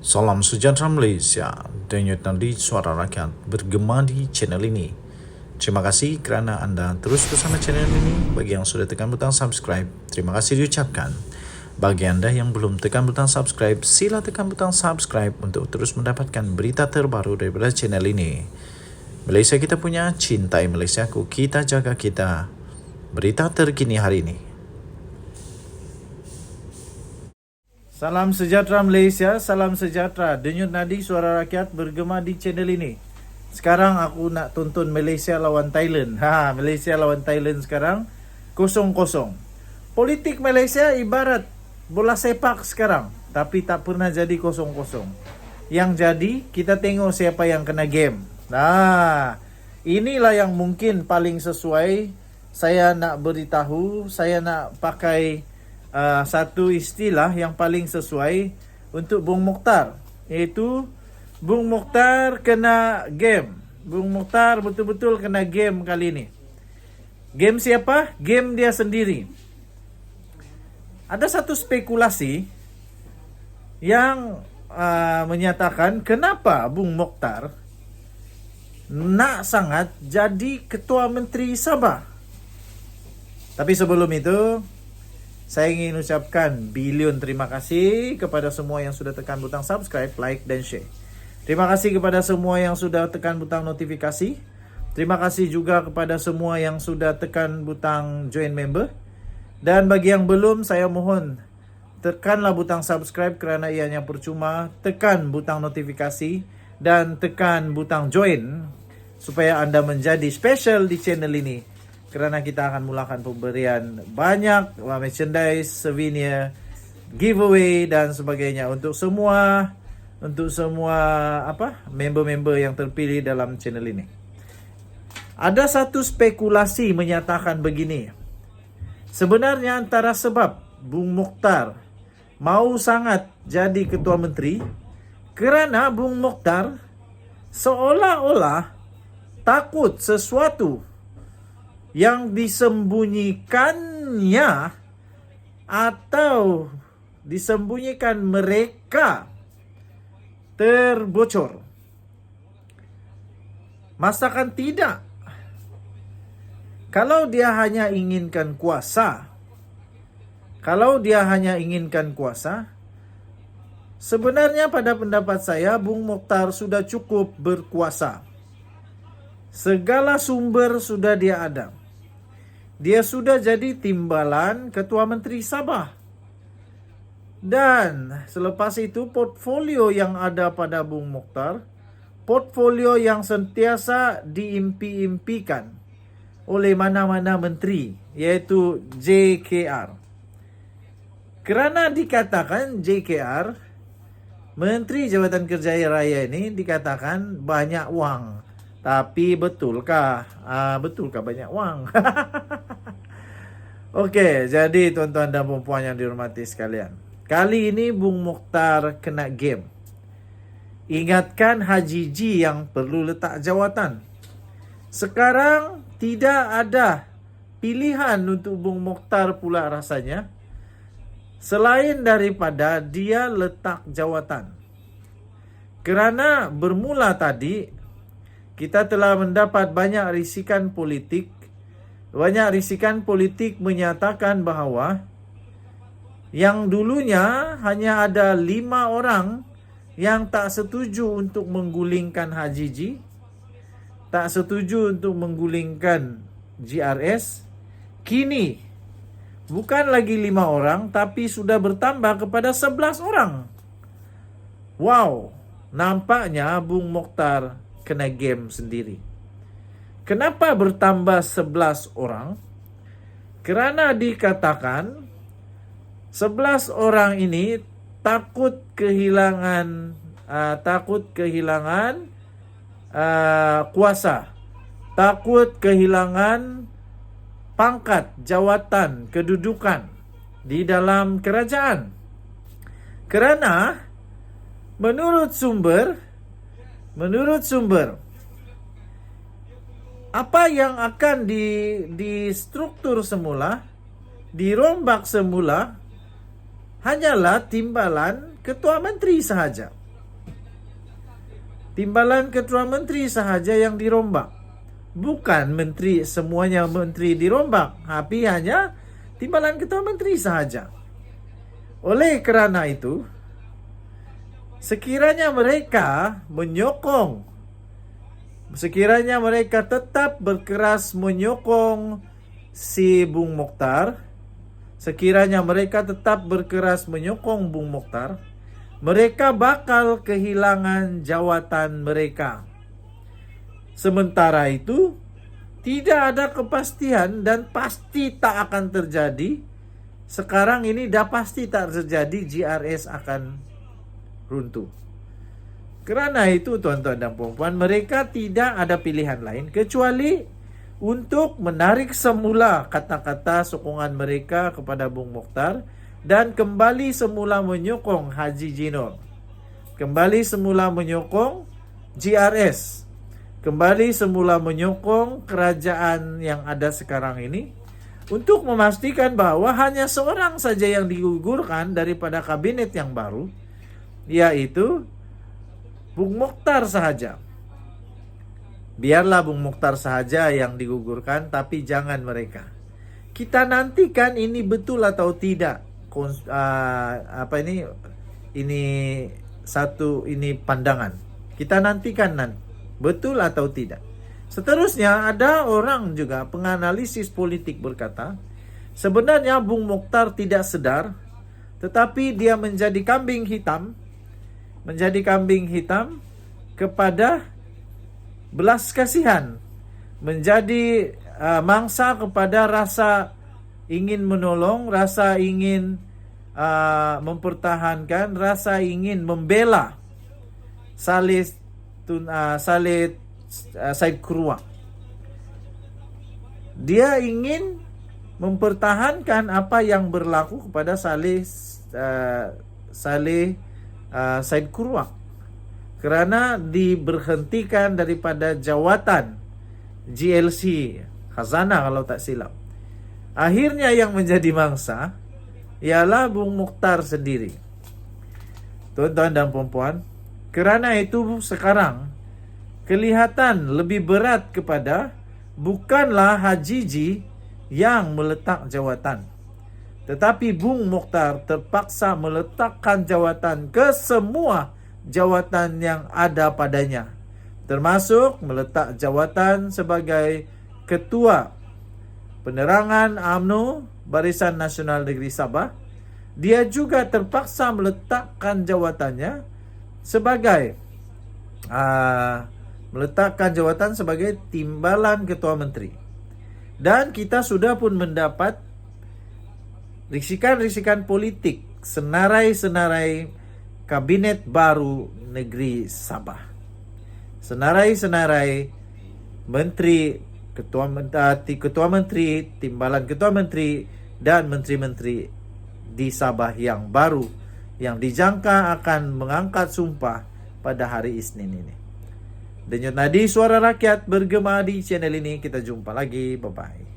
Salam sejahtera Malaysia, denyut nadi suara rakyat bergema di channel ini. Terima kasih kerana anda terus bersama channel ini. Bagi yang sudah tekan butang subscribe, terima kasih diucapkan. Bagi anda yang belum tekan butang subscribe, sila tekan butang subscribe untuk terus mendapatkan berita terbaru daripada channel ini. Malaysia kita punya, cintai Malaysiaku, kita jaga kita. Berita terkini hari ini. Salam sejahtera Malaysia, salam sejahtera. Denyut nadi suara rakyat bergema di channel ini. Sekarang aku nak tonton Malaysia lawan Thailand. Malaysia lawan Thailand sekarang 0-0. Politik Malaysia ibarat bola sepak sekarang, tapi tak pernah jadi 0-0. Yang jadi kita tengok siapa yang kena game. Inilah yang mungkin paling sesuai. Saya nak beritahu, saya nak pakai satu istilah yang paling sesuai untuk Bung Mokhtar, iaitu Bung Mokhtar kena game. Bung Mokhtar betul-betul kena game kali ini. Game siapa? Game dia sendiri. Ada satu spekulasi yang menyatakan kenapa Bung Mokhtar nak sangat jadi Ketua Menteri Sabah. Tapi sebelum itu, saya ingin ucapkan bilion terima kasih kepada semua yang sudah tekan butang subscribe, like dan share. Terima kasih kepada semua yang sudah tekan butang notifikasi. Terima kasih juga kepada semua yang sudah tekan butang join member. Dan bagi yang belum, saya mohon tekanlah butang subscribe kerana ianya percuma. Tekan butang notifikasi dan tekan butang join supaya anda menjadi special di channel ini. Kerana kita akan mulakan pemberian banyak merchandise, souvenir, giveaway dan sebagainya untuk semua member-member yang terpilih dalam channel ini. Ada satu spekulasi menyatakan begini. Sebenarnya antara sebab Bung Mokhtar mau sangat jadi Ketua Menteri kerana Bung Mokhtar seolah-olah takut sesuatu yang disembunyikannya atau disembunyikan mereka terbocor. Masakan tidak. Kalau dia hanya inginkan kuasa, sebenarnya pada pendapat saya Bung Mokhtar sudah cukup berkuasa. Segala sumber sudah dia ada. Dia sudah jadi timbalan Ketua Menteri Sabah. Dan selepas itu portfolio yang ada pada Bung Mokhtar, portfolio yang sentiasa diimpi-impikan oleh mana-mana menteri, yaitu JKR. Kerana dikatakan JKR, Menteri Jabatan Kerjaya Raya ini dikatakan banyak wang. Tapi betulkah? Betulkah banyak wang? Okey, jadi tuan-tuan dan puan yang dihormati sekalian, kali ini Bung Mokhtar kena game. Ingatkan Haji G yang perlu letak jawatan. Sekarang tidak ada pilihan untuk Bung Mokhtar pula rasanya, selain daripada dia letak jawatan. Kerana bermula tadi, kita telah mendapat banyak risikan politik. Banyak risikan politik menyatakan bahawa yang dulunya hanya ada 5 orang yang tak setuju untuk menggulingkan Haji G, tak setuju untuk menggulingkan GRS. Kini bukan lagi 5 orang, tapi sudah bertambah kepada 11 orang. Wow, nampaknya Bung Mokhtar kena game sendiri. Kenapa bertambah 11 orang? Kerana dikatakan 11 orang ini takut kehilangan kuasa, takut kehilangan pangkat, jawatan, kedudukan di dalam kerajaan. Kerana menurut sumber, apa yang akan distruktur semula, dirombak semula, hanyalah timbalan Ketua Menteri sahaja. Timbalan ketua menteri sahaja yang dirombak. Bukan menteri, semuanya menteri dirombak, tapi hanya timbalan ketua menteri sahaja. Oleh kerana itu, sekiranya mereka tetap berkeras menyokong si Bung Mokhtar, mereka bakal kehilangan jawatan mereka. Sementara itu, tidak ada kepastian dan pasti tak akan terjadi. Sekarang ini dah pasti tak terjadi, GRS akan runtuh. Kerana itu tuan-tuan dan puan-puan, mereka tidak ada pilihan lain kecuali untuk menarik semula kata-kata sokongan mereka kepada Bung Mokhtar dan kembali semula menyokong Haji Jinor, kembali semula menyokong GRS, kembali semula menyokong kerajaan yang ada sekarang ini, untuk memastikan bahwa hanya seorang saja yang digugurkan daripada kabinet yang baru, yaitu Bung Mokhtar sahaja. Biarlah Bung Mokhtar sahaja yang digugurkan, tapi jangan mereka. Kita nantikan ini betul atau tidak. Ini pandangan. Kita nantikan betul atau tidak. Seterusnya ada orang juga penganalisis politik berkata, sebenarnya Bung Mokhtar tidak sedar, tetapi dia menjadi kambing hitam kepada belas kasihan, menjadi mangsa kepada rasa ingin menolong, rasa ingin mempertahankan, rasa ingin membela Said Kuruak. Dia ingin mempertahankan apa yang berlaku kepada Said Kuruak, kerana diberhentikan daripada jawatan GLC Khazanah kalau tak silap. Akhirnya yang menjadi mangsa ialah Bung Mokhtar sendiri. Tuan-tuan dan puan-puan, kerana itu sekarang kelihatan lebih berat kepada bukanlah Haji Ji yang meletak jawatan, tetapi Bung Mokhtar terpaksa meletakkan jawatan ke semua jawatan yang ada padanya, termasuk meletak jawatan sebagai Ketua Penerangan UMNO Barisan Nasional Negeri Sabah. Dia juga terpaksa meletakkan jawatannya sebagai timbalan Ketua Menteri. Dan kita sudah pun mendapat risikan-risikan politik, senarai-senarai kabinet baru negeri Sabah, senarai-senarai menteri, ketua menteri, timbalan ketua menteri dan menteri-menteri di Sabah yang baru, yang dijangka akan mengangkat sumpah pada hari Isnin ini. Denyut nadi suara rakyat bergema di channel ini. Kita jumpa lagi. Bye-bye.